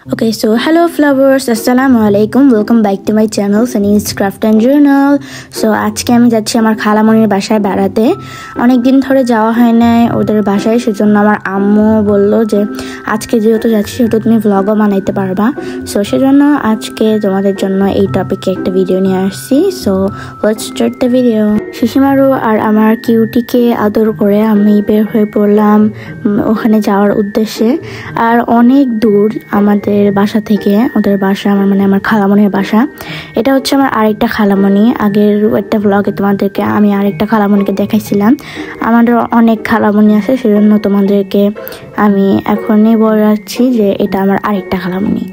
Okay, so hello flowers, assalamualaikum, welcome back to my channel Sunny's Craft and Journal. So আজকে আমি যাচ্ছি আমার খালামণির বাসায় বেড়াতে। অনেক দিন ধরে যাওয়া হয় না ওদের বাসায়, সেজন্য আমার আম্মু বললো যে আজকে যেহেতু যাচ্ছি সেহেতু তুমি ভ্লগও বানাইতে পারবা। সো সেজন্য আজকে তোমাদের জন্য এই টপিকে একটা ভিডিও নিয়ে আসছি। So let's start the video. Shishimaru আর আমার কিউটিকে আদর করে আমি বের হয়ে পড়লাম ওখানে যাওয়ার উদ্দেশ্যে। আর অনেক দূর আমাদের বাসা থেকে, ওদের বাসা আমার খালামণির বাসা। এটা হচ্ছে আমার আরেকটা খালামণি। আগের একটা ব্লগে তোমাদেরকে আমি আরেকটা খালামণিকে দেখাইছিলাম। আমাদের অনেক খালামণি আছে, সেজন্য তোমাদেরকে আমি এখনই বলে রাখছি যে এটা আমার আরেকটা খালামণি।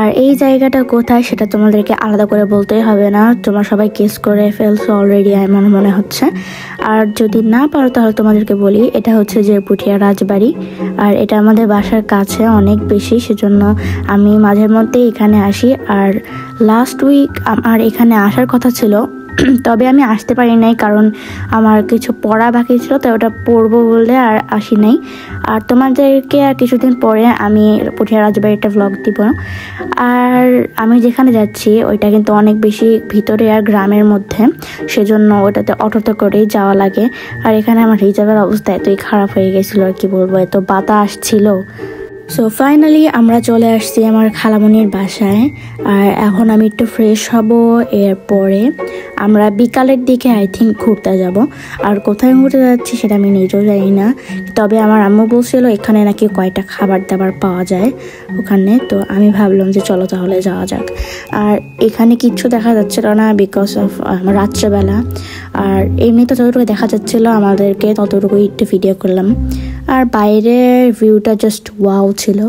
আর এই জায়গাটা কোথায় সেটা তোমাদেরকে আলাদা করে বলতেই হবে না, তোমরা সবাই গেস করে ফেলছো অলরেডি আমার মনে হচ্ছে। আর যদি না পারো তাহলে তোমাদেরকে বলি, এটা হচ্ছে যে পুঠিয়া রাজবাড়ি। আর এটা আমাদের বাসার কাছে অনেক বেশি, সেজন্য আমি মাঝে মধ্যে এখানে আসি। আর লাস্ট উইক আমার এখানে আসার কথা ছিল, তবে আমি আসতে পারি নাই কারণ আমার কিছু পড়া বাকি ছিল, তো ওটা পড়বো বলে আর আসি নাই। আর তোমাদেরকে আর কিছুদিন পরে আমি পুঠিয়া রাজবাড়িটা ভ্লগ দিব। আর আমি যেখানে যাচ্ছি ওইটা কিন্তু অনেক বেশি ভিতরে আর গ্রামের মধ্যে, সেজন্য ওটাতে অটোতে করেই যাওয়া লাগে। আর এখানে আমার রিজার্ভের অবস্থা এতই খারাপ হয়ে গেছিলো, আর কি বলবো, এত বাতাস ছিল। সো ফাইনালি আমরা চলে আসছি আমার খালামণির বাসায়। আর এখন আমি একটু ফ্রেশ হব, এরপরে আমরা বিকালের দিকে আই থিঙ্ক ঘুরতে যাব। আর কোথায় ঘুরতে যাচ্ছি সেটা আমি নিজেও জানি না, তবে আমার আম্মু বলছিল এখানে নাকি কয়টা খাবার দাবার পাওয়া যায় ওখানে। তো আমি ভাবলাম যে চলো তাহলে যাওয়া যাক। আর এখানে কিচ্ছু দেখা যাচ্ছিল না বিকজ অফ রাত্রেবেলা। আর এমনিতে যতটুকু দেখা যাচ্ছিল আমাদেরকে ততটুকুই একটু ভিডিও করলাম। আর বাইরের ভিউটা জাস্ট ওয়াও ছিল।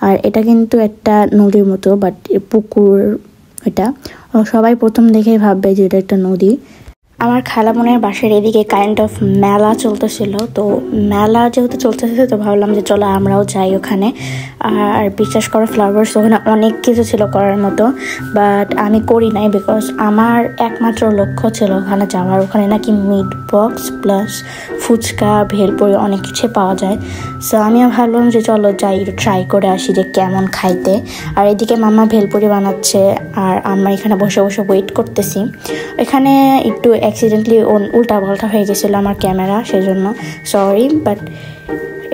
আর এটা কিন্তু একটা নদীর মতো, বাট পুকুর এটা। সবাই প্রথম দেখেই ভাববে যে এটা একটা নদী। আমার খালামণির বাসার এদিকে কাইন্ড অফ মেলা চলতেছিল, তো মেলা যেহেতু চলতেছে তো ভাবলাম যে চলো আমরাও যাই ওখানে। আর বিশ্বাস করো ফ্লাওয়ার্স, ওখানে অনেক কিছু ছিল করার মতো, বাট আমি করি নাই বিকজ আমার একমাত্র লক্ষ্য ছিল ওখানে যাওয়ার। ওখানে নাকি meat box plus fuchka bhelpuri অনেক কিছু পাওয়া যায়। সো আমিও ভাবলাম যে চলো যাই, একটু ট্রাই করে আসি যে কেমন খাইতে। আর এদিকে মামা ভেলপুরি বানাচ্ছে আর আমরা এখানে বসে বসে ওয়েট করতেছি। এখানে একটু অ্যাক্সিডেন্টলি উল্টা পাল্টা হয়ে গেছিলো আমার ক্যামেরা, সেজন্য সরি। বাট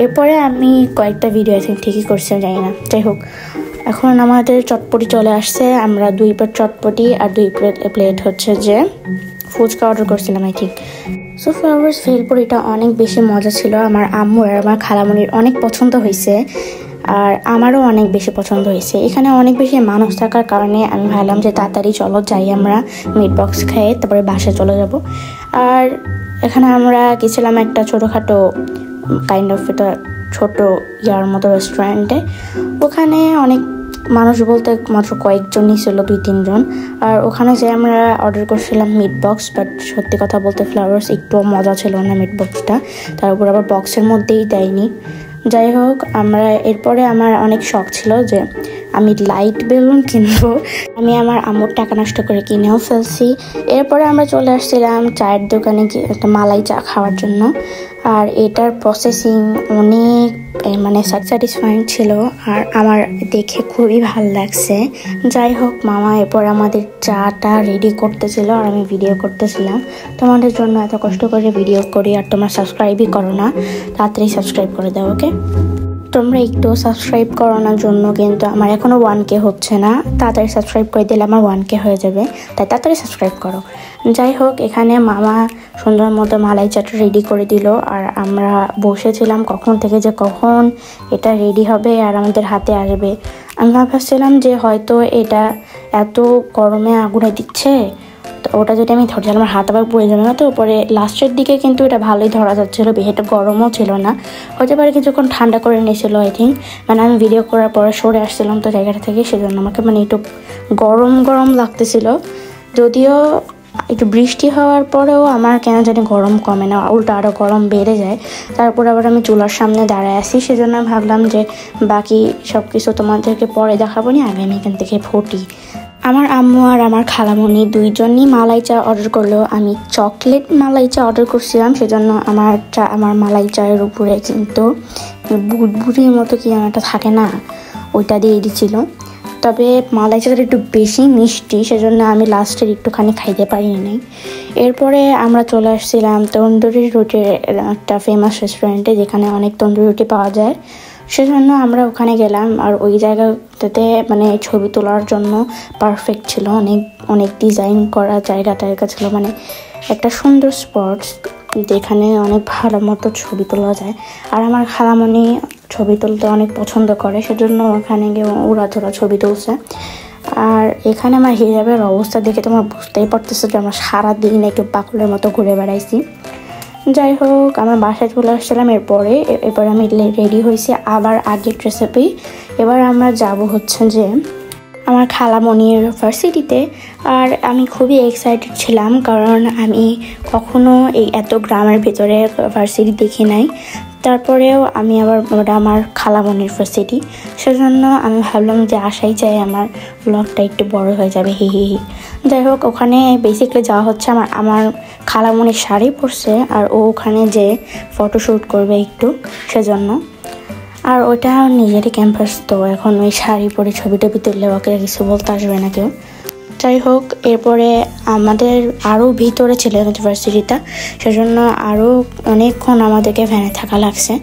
এরপরে আমি কয়েকটা ভিডিও আই থিঙ্ক ঠিকই করছি, জানি না। যাই হোক, এখন আমাদের চটপটি চলে আসছে। আমরা 2 প্লেট চটপটি আর 2 প্লেট হচ্ছে যে ফুচকা অর্ডার করছিলাম আই থিঙ্ক। সো ফ্লাওয়ার্স, ভেলপুরিটা অনেক বেশি মজা ছিল। আমার আম্মু আর আমার খালামণির অনেক পছন্দ হয়েছে, আর আমারও অনেক বেশি পছন্দ হয়েছে। এখানে অনেক বেশি মানুষ থাকার কারণে আমি ভাবলাম যে তাড়াতাড়ি চলো যাই, আমরা মিট বক্স খেয়ে তারপরে বাসায় চলে যাব। আর এখানে আমরা গেছিলাম একটা ছোটোখাটো কাইন্ড অফ এটা ছোট ইয়ার মতো রেস্টুরেন্টে। ওখানে অনেক মানুষ বলতে মাত্র কয়েকজনই ছিল, 2-3 জন। আর ওখানে যে আমরা অর্ডার করছিলাম মিট বক্স, বাট সত্যি কথা বলতে ফ্লাওয়ার্স একটু মজা ছিল না মিট বক্সটা, তার উপর আবার বক্সের মধ্যেই দেয়নি। যাই হোক, আমরা এরপরে আমার অনেক শখ ছিল যে আমি লাইট বেলুন কিনবো। আমি আমার আম্মুর টাকা নষ্ট করে কিনেও ফেলছি। এরপরে আমরা চলে আসছিলাম চায়ের দোকানে একটা মালাই চা খাওয়ার জন্য। আর এটার প্রসেসিং অনেক স্যাটিসফাইং ছিল, আর আমার দেখে খুবই ভালো লাগছে। যাই হোক, মামা এরপর আমাদের চাটা রেডি করতেছিল আর আমি ভিডিও করতেছিলাম। তোমাদের জন্য এত কষ্ট করে ভিডিও করি আর তোমরা সাবস্ক্রাইবই করো না, তাড়াতাড়ি সাবস্ক্রাইব করে দাও। ওকে, তোমরা একটু সাবস্ক্রাইব করানোর জন্য কিন্তু আমার এখনও 1K হচ্ছে না। তাড়াতাড়ি সাবস্ক্রাইব করে দিলে আমার 1K হয়ে যাবে, তাই তাড়াতাড়ি সাবস্ক্রাইব করো। যাই হোক, এখানে মামা সুন্দর মতো মালাই চাটা রেডি করে দিল। আর আমরা বসেছিলাম কখন থেকে যে কখন এটা রেডি হবে আর আমাদের হাতে আসবে। আমি ভাবছিলাম যে হয়তো এটা এত গরমে আগুনে দিচ্ছে, তো ওটা যদি আমি ধরছি আমার হাত আবার পড়ে যাবে না। তো পরে লাস্টের দিকে কিন্তু এটা ভালোই ধরা যাচ্ছিলো, বেশি একটা গরমও ছিল না। হতে পারে কিছুক্ষণ ঠান্ডা করে নিয়েছিল আই থিঙ্ক, আমি ভিডিও করার পরে সরে আসছিলাম তো জায়গাটা থেকে, সেজন্য আমাকে একটু গরম গরম লাগতেছিল। যদিও একটু বৃষ্টি হওয়ার পরেও আমার কেন জানি গরম কমে না, উল্টো আরও গরম বেড়ে যায়। তারপর আবার আমি চুলার সামনে দাঁড়ায় আছি, সেজন্য ভাবলাম যে বাকি সব কিছু তোমাদেরকে পরে দেখাবো না, আগে আমি এখান থেকে ফুটি। আমার আম্মু আর আমার খালামণি দুইজনই মালাই চা অর্ডার করলো। আমি চকলেট মালাই চা অর্ডার করছিলাম, সেজন্য আমার মালাই চায়ের উপরে কিন্তু বুড়ির মতো কি একটা থাকে না, ওইটা দিয়ে দিচ্ছিল। তবে মালাই চাটা একটু বেশি মিষ্টি, সেজন্য আমি লাস্টের একটুখানি খাইতে পারিনি। এরপরে আমরা চলে আসছিলাম তন্দুরি রুটির একটা ফেমাস রেস্টুরেন্টে, যেখানে অনেক তন্দুরি রুটি পাওয়া যায়। সেজন্য আমরা ওখানে গেলাম। আর ওই জায়গাটাতে মানে ছবি তোলার জন্য পারফেক্ট ছিল, অনেক অনেক ডিজাইন করা জায়গা ছিল, মানে একটা সুন্দর স্পটস যেখানে অনেক ভালো মতো ছবি তোলা যায়। আর আমার খালামণি ছবি তুলতে অনেক পছন্দ করে, সেজন্য ওখানে গিয়ে ওরা ছবি তুলছে। আর এখানে আমার হিজাবের অবস্থা দেখে তোমরা বুঝতেই পারতেছো যে আমরা সারাদিন একটু পাগলের মতো ঘুরে বেড়াইছি। যাই হোক, আমার বাসায় চলে আসছিলাম। এরপরে আমি রেডি হয়েছি আবার আগের ড্রেসআপে। এবার আমরা যাব হচ্ছে যে আমার খালামণির ভার্সিটিতে। আর আমি খুবই এক্সাইটেড ছিলাম, কারণ আমি কখনো এই এত গ্রামের ভিতরে ভার্সিটি দেখি নাই। তারপরেও আমি আবার ওটা আমার খালামণির ভার্সিটি, সেজন্য আমি ভাবলাম যে আসাই যায়, আমার ব্লগটা একটু বড় হয়ে যাবে, হি হি হি। যাই হোক, ওখানে বেসিক্যালি যাওয়া হচ্ছে আমার খালামণির শাড়ি পরছে, আর ও ওখানে যে ফটোশ্যুট করবে একটু, সেজন্য। আর ওটা নিজেরই ক্যাম্পাস, তো এখন ওই শাড়ি পরে ছবি টবি তুললে ওকে কিছু বলতে আসবে না কেউ। যাই হোক, এরপরে আমাদের আরও ভিতরে ছিল ইউনিভার্সিটিটা, সেজন্য আরও অনেকক্ষণ আমাদেরকে ভ্যানে থাকা লাগছে।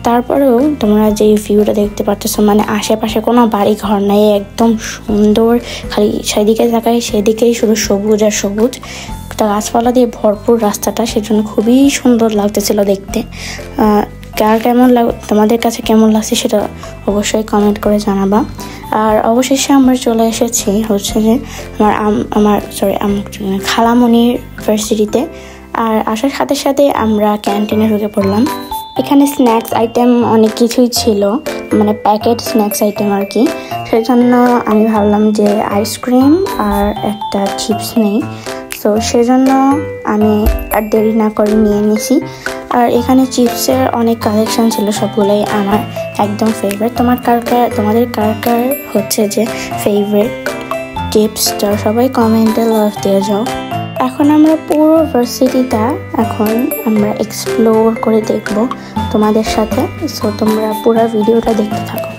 তারপরেও তোমরা যে ভিউটা দেখতে পাচ্ছ, মানে আশেপাশে কোনো বাড়ি ঘর নাই, একদম সুন্দর, খালি সেদিকে তাকাই সেদিকেই শুধু সবুজ আর সবুজ, গাছপালা দিয়ে ভরপুর রাস্তাটা, সেজন্য খুবই সুন্দর লাগতেছিল দেখতে। তোমাদের কাছে কেমন লাগছে সেটা অবশ্যই কমেন্ট করে জানাবা। আর অবশেষে আমরা চলে এসেছি হচ্ছে যে আমার খালামণির ভার্সিটিতে। আর আসার সাথে সাথে আমরা ক্যান্টিনে ঢুকে পড়লাম। এখানে স্ন্যাক্স আইটেম অনেক কিছুই ছিল, মানে প্যাকেট স্ন্যাক্স আইটেম আর কি। সেজন্য আমি ভাবলাম যে আইসক্রিম আর একটা চিপস নেই, তো সেজন্য আমি আর দেরি না করে নিয়ে নিয়েছি। আর এখানে চিপসের অনেক কালেকশন ছিল, সবগুলোই আমার একদম ফেভারিট। তোমাদের কার কার হচ্ছে যে ফেভারিট চিপসটা, সবাই কমেন্টে লাভ দিয়ে যাও। এখন আমরা পুরো ভার্সিটিটা আমরা এক্সপ্লোর করে দেখব তোমাদের সাথে, সো তোমরা পুরো ভিডিওটা দেখতে থাকো।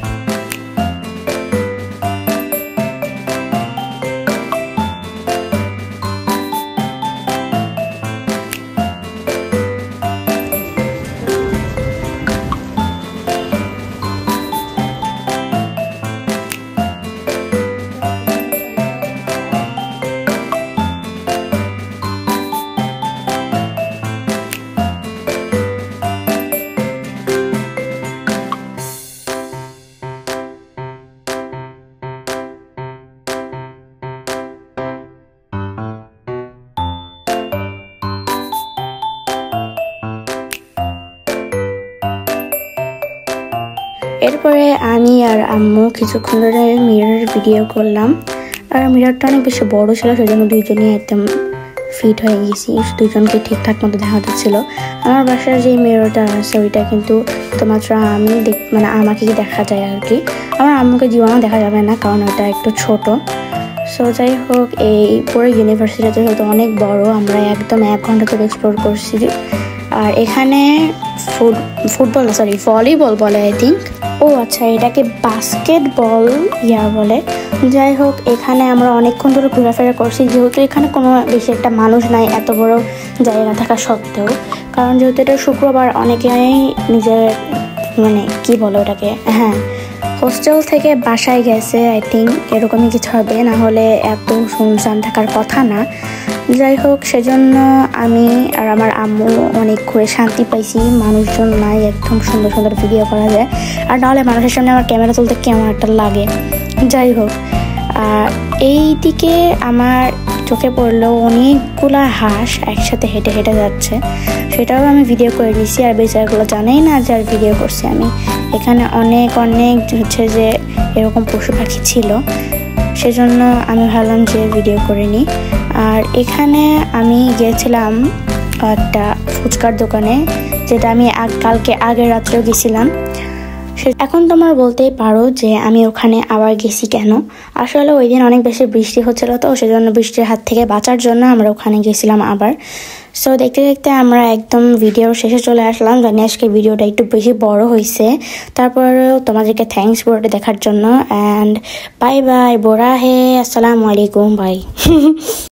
এরপরে আমি আর আম্মু কিছুক্ষণ ধরে মিরর ভিডিও করলাম। আর মিররটা অনেক বেশি বড় ছিল, সেজন্য দুইজনই একদম ফিট হয়ে গেছি, দুজনকে ঠিকঠাক মতো দেখা যাচ্ছিল। আমার বাসার যে মিররটা আছে ওইটা কিন্তু শুধুমাত্র মানে আমাকে দেখা যায় আর কি, আমার আম্মুকে জীবনও দেখা যাবে না, কারণ ওটা একটু ছোট। সো যাই হোক, এই পুরো ইউনিভার্সিটিতে হয়তো অনেক বড়, আমরা একদম 1 ঘন্টা ধরে এক্সপ্লোর করছি। আর এখানে ভলিবল বলে আই থিঙ্ক, ও আচ্ছা এটাকে বাস্কেটবল বলে। যাই হোক, এখানে আমরা অনেকক্ষণ ধরে ঘোরাফেরা করছি, যেহেতু এখানে কোনো বেশি একটা মানুষ নাই এত বড় জায়গা থাকা সত্ত্বেও, কারণ যেহেতু এটা শুক্রবার, অনেকেই নিজের মানে কি বলে ওটাকে, হোস্টেল থেকে বাসায় গেছে আই থিঙ্ক, এরকমই কিছু হবে, না হলে এত শুনশান থাকার কথা না। যাই হোক, সেজন্য আমি আর আমার আম্মু অনেক ঘুরে শান্তি পাইছি, মানুষজন নাই, একদম সুন্দর সুন্দর ভিডিও করা যায়। আর নাহলে মানুষের সামনে আমার ক্যামেরা তুলতে কেমন একটা লাগে। যাই হোক, এই দিকে আমার চোখে পড়লো অনেকগুলা হাঁস একসাথে হেঁটে হেঁটে যাচ্ছে, সেটাও আমি ভিডিও করে দিয়েছি। আর বেচারাগুলো জানেই না যে আর ভিডিও করছি আমি। এখানে অনেক হচ্ছে যে এরকম পশু পাখি ছিল, সেজন্য আমি ভাবলাম যে ভিডিও করে নিই। আর এখানে আমি গিয়েছিলাম একটা ফুচকার দোকানে, যেটা আমি কালকে আগের রাত্রেও গেছিলাম, এখন তোমরা বলতেই পারো যে আমি ওখানে আবার গেছি কেন। আসলে ওই দিন অনেক বেশি বৃষ্টি হচ্ছিল, তো সেজন্য বৃষ্টির হাত থেকে বাঁচার জন্য আমরা ওখানে গেছিলাম আবার। সো দেখতে দেখতে আমরা একদম ভিডিওর শেষে চলে আসলাম। জানি আজকে ভিডিওটা একটু বেশি বড় হয়েছে, তারপরেও তোমাদেরকে থ্যাঙ্কস ভিডিওটা দেখার জন্য। অ্যান্ড বাই বাই, বোরা হে, আসসালামু আলাইকুম, বাই।